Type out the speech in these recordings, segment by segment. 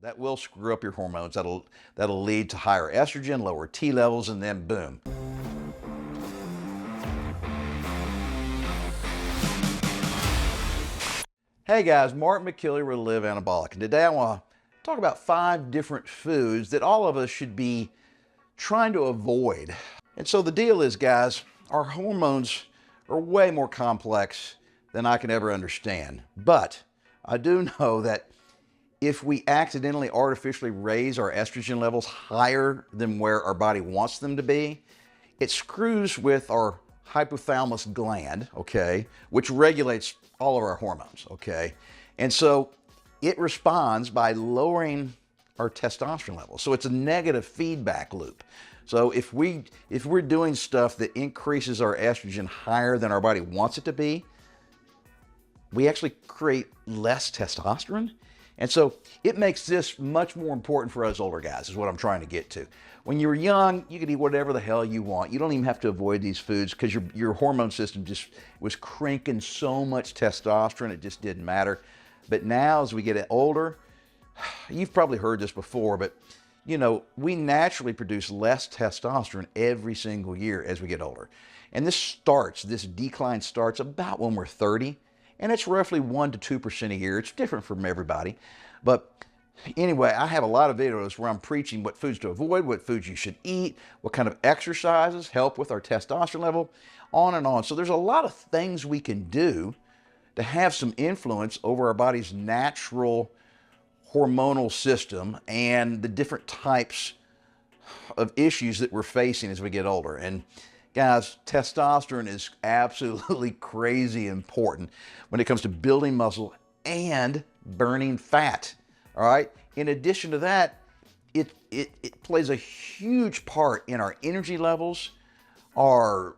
That will screw up your hormones. That'll lead to higher estrogen, lower T levels, and then boom. Hey guys, Martin McKilley with Live Anabolic, and today I want to talk about 5 different foods that all of us should be trying to avoid. And so the deal is, guys, our hormones are way more complex than I can ever understand. But I do know that if we accidentally artificially raise our estrogen levels higher than where our body wants them to be, it screws with our hypothalamus gland, okay, which regulates all of our hormones, okay? And so it responds by lowering our testosterone levels. So it's a negative feedback loop. So if we're doing stuff that increases our estrogen higher than our body wants it to be, we actually create less testosterone. And so it makes this much more important for us older guys, is what I'm trying to get to. When you were young, you could eat whatever the hell you want. You don't even have to avoid these foods because your hormone system just was cranking so much testosterone, it just didn't matter. But now as we get older, you've probably heard this before, but you know, we naturally produce less testosterone every single year as we get older. And this decline starts about when we're 30. And it's roughly 1% to 2% a year. It's different from everybody. But anyway, I have a lot of videos where I'm preaching what foods to avoid, what foods you should eat, what kind of exercises help with our testosterone level, on and on. So there's a lot of things we can do to have some influence over our body's natural hormonal system and the different types of issues that we're facing as we get older. And guys, testosterone is absolutely crazy important when it comes to building muscle and burning fat, all right? In addition to that, it plays a huge part in our energy levels, our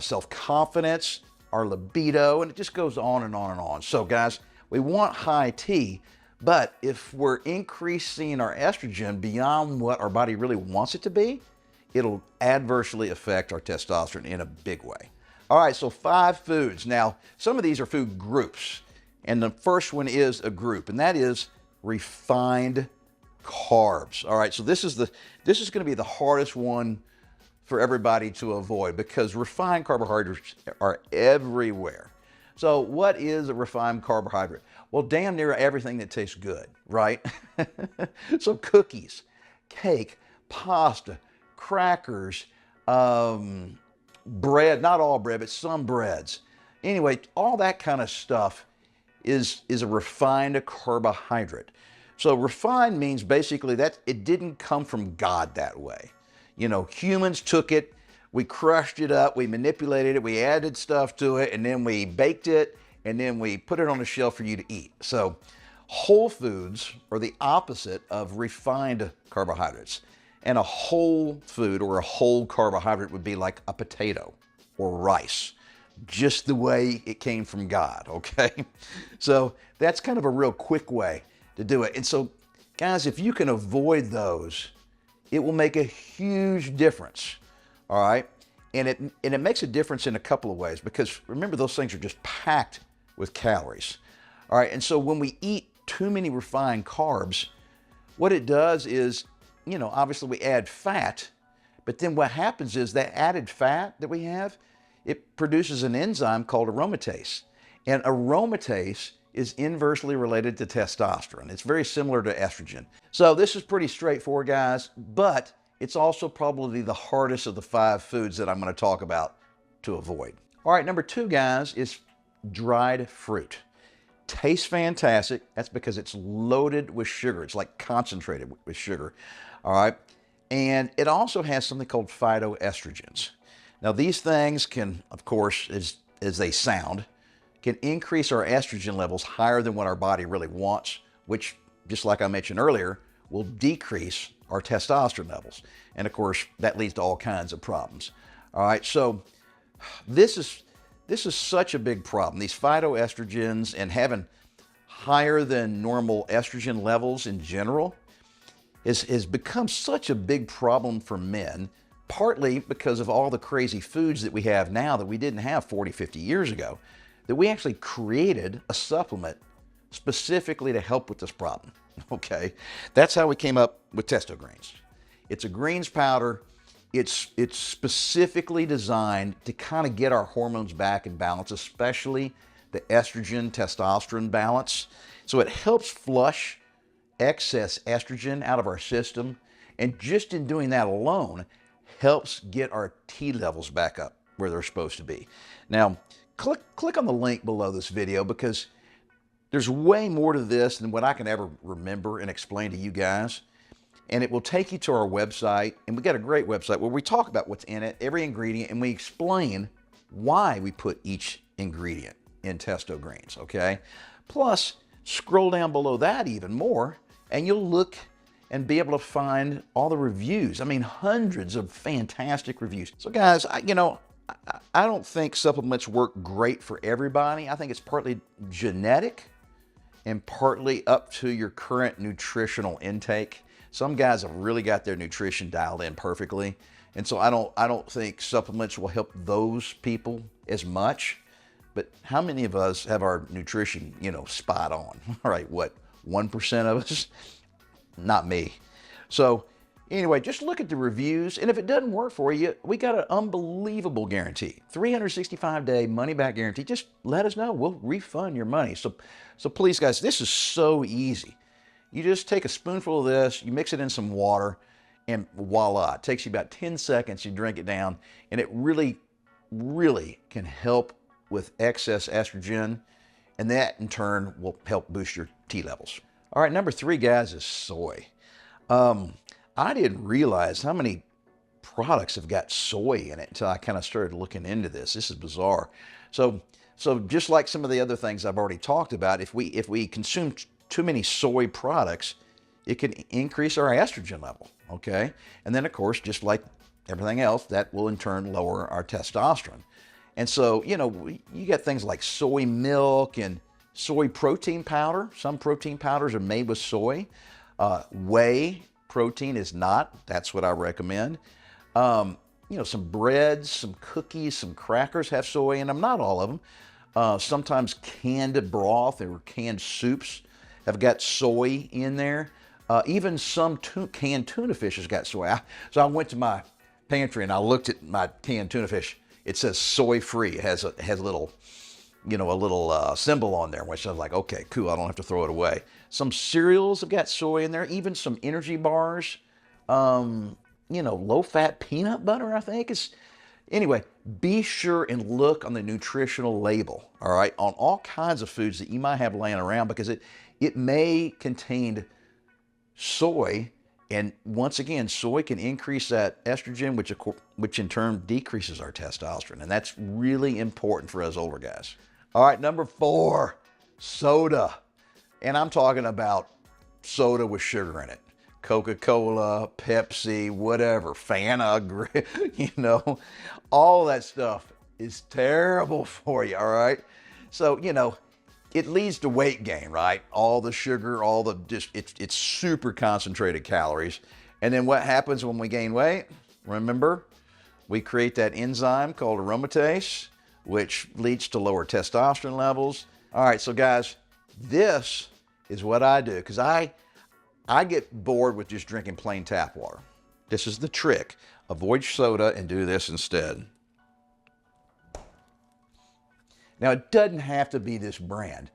self-confidence, our libido, and it just goes on and on and on. So guys, we want high T, but if we're increasing our estrogen beyond what our body really wants it to be, it'll adversely affect our testosterone in a big way. All right, so 5 foods. Now, some of these are food groups, and the first one is a group, and that is refined carbs. All right, so this is going to be the hardest one for everybody to avoid because refined carbohydrates are everywhere. So what is a refined carbohydrate? Well, damn near everything that tastes good, right? So cookies, cake, pasta, crackers, bread, not all bread, but some breads. Anyway, all that kind of stuff is a refined carbohydrate. So refined means basically that it didn't come from God that way. You know, humans took it, we crushed it up, we manipulated it, we added stuff to it, and then we baked it, and then we put it on a shelf for you to eat. So whole foods are the opposite of refined carbohydrates. And a whole food or a whole carbohydrate would be like a potato or rice, just the way it came from God, okay? So that's kind of a real quick way to do it. And so, guys, if you can avoid those, it will make a huge difference, all right? And it makes a difference in a couple of ways because remember, those things are just packed with calories, all right? And so when we eat too many refined carbs, what it does is, you know, obviously we add fat, but then what happens is that added fat that we have, it produces an enzyme called aromatase. And aromatase is inversely related to testosterone. It's very similar to estrogen. So this is pretty straightforward, guys, but it's also probably the hardest of the 5 foods that I'm going to talk about to avoid. All right, number 2, guys, is dried fruit. Tastes fantastic. That's because it's loaded with sugar. It's like concentrated with sugar. All right. And it also has something called phytoestrogens. Now, these things can, of course, as they sound, can increase our estrogen levels higher than what our body really wants, which, just like I mentioned earlier, will decrease our testosterone levels. And of course, that leads to all kinds of problems. All right. So this is such a big problem. These phytoestrogens and having higher than normal estrogen levels in general has become such a big problem for men, partly because of all the crazy foods that we have now that we didn't have 40, 50 years ago, that we actually created a supplement specifically to help with this problem. Okay, that's how we came up with Testo Greens. It's a greens powder. It's specifically designed to kind of get our hormones back in balance, especially the estrogen testosterone balance. So it helps flush excess estrogen out of our system, and just in doing that alone helps get our T levels back up where they're supposed to be. Now, click on the link below this video, because there's way more to this than what I can ever remember and explain to you guys. And it will take you to our website, and we got a great website where we talk about what's in it, every ingredient, and we explain why we put each ingredient in Testo Greens, okay? Plus, scroll down below that even more, and you'll look and be able to find all the reviews. I mean, hundreds of fantastic reviews. So guys, I don't think supplements work great for everybody. I think it's partly genetic and partly up to your current nutritional intake. Some guys have really got their nutrition dialed in perfectly. And so I don't think supplements will help those people as much. But how many of us have our nutrition, spot on? All right, what, 1% of us? Not me. So anyway, just look at the reviews, and if it doesn't work for you, we got an unbelievable guarantee. 365-day money-back guarantee. Just let us know. We'll refund your money. So please, guys, this is so easy. You just take a spoonful of this, you mix it in some water, and voila. It takes you about 10 seconds. You drink it down, and it really, really can help with excess estrogen, and that in turn will help boost your T levels. All right, number 3, guys, is soy. I didn't realize how many products have got soy in it until I kind of started looking into this. This is bizarre. So just like some of the other things I've already talked about, if we consume too many soy products, it can increase our estrogen level, okay? And then, of course, just like everything else, that will in turn lower our testosterone. And so, you got things like soy milk and soy protein powder. Some protein powders are made with soy. Whey protein is not. That's what I recommend. Some breads, some cookies, some crackers have soy in them. Not all of them. Sometimes canned broth or canned soups have got soy in there. Even some canned tuna fish has got soy. So I went to my pantry and I looked at my canned tuna fish. It says soy free. It has a little symbol on there, which I was like, okay, cool, I don't have to throw it away. Some cereals have got soy in there, even some energy bars, low-fat peanut butter, I think. Anyway, be sure and look on the nutritional label, all right, on all kinds of foods that you might have laying around, because it may contain soy, and once again, soy can increase that estrogen, which in turn decreases our testosterone, and that's really important for us older guys. All right, number 4, soda. And I'm talking about soda with sugar in it. Coca-Cola, Pepsi, whatever, Fanta, all that stuff is terrible for you, all right? So, it leads to weight gain, right? All the sugar, it's super concentrated calories. And then what happens when we gain weight? Remember, we create that enzyme called aromatase, which leads to lower testosterone levels. All right, so guys, this is what I do, because I get bored with just drinking plain tap water. This is the trick. Avoid soda and do this instead. Now, it doesn't have to be this brand,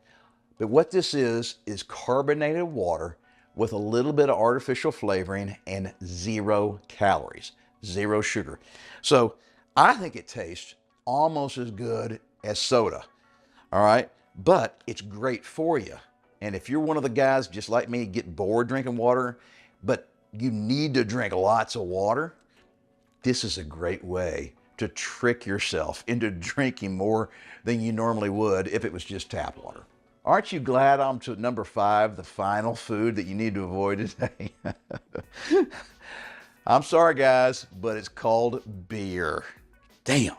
but what this is carbonated water with a little bit of artificial flavoring and 0 calories, 0 sugar. So I think it tastes almost as good as soda, all right? But it's great for you. And if you're one of the guys just like me, get bored drinking water, but you need to drink lots of water, this is a great way to trick yourself into drinking more than you normally would if it was just tap water. Aren't you glad I'm to number 5, the final food that you need to avoid today? I'm sorry, guys, but it's called beer. Damn.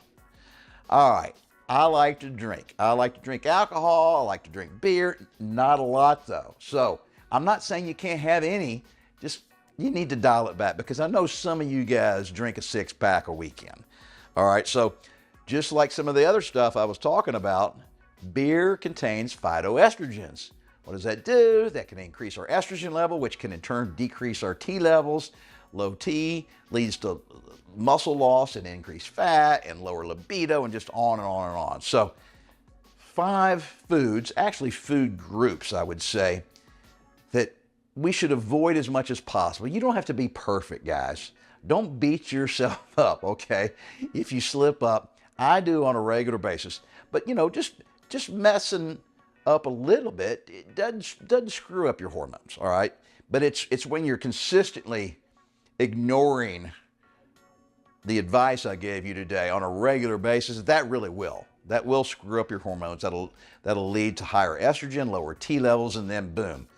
All right. I like to drink. I like to drink alcohol. I like to drink beer. Not a lot, though. So I'm not saying you can't have any. Just you need to dial it back, because I know some of you guys drink a 6-pack a weekend. All right. So just like some of the other stuff I was talking about, beer contains phytoestrogens What does that do? That can increase our estrogen level, which can in turn decrease our T levels. Low T leads to muscle loss and increased fat and lower libido and just on and on and on. So 5 foods, actually food groups, I would say, that we should avoid as much as possible. You don't have to be perfect, guys. Don't beat yourself up, okay? If you slip up, I do on a regular basis. But just messing up a little bit, it doesn't screw up your hormones, all right? But it's when you're consistently ignoring the advice I gave you today on a regular basis, that really will. That will screw up your hormones. That'll lead to higher estrogen, lower T levels, and then boom.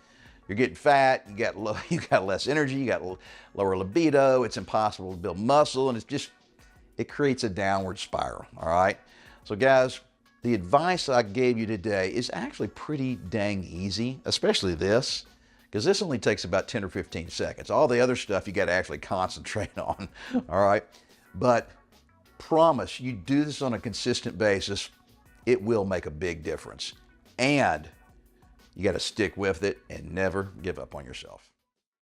You're getting fat, you got less energy, you got lower libido, it's impossible to build muscle, and it creates a downward spiral, all right? So guys, the advice I gave you today is actually pretty dang easy, especially this, because this only takes about 10 or 15 seconds. All the other stuff you got to actually concentrate on, all right? But promise, you do this on a consistent basis, it will make a big difference. And you got to stick with it and never give up on yourself.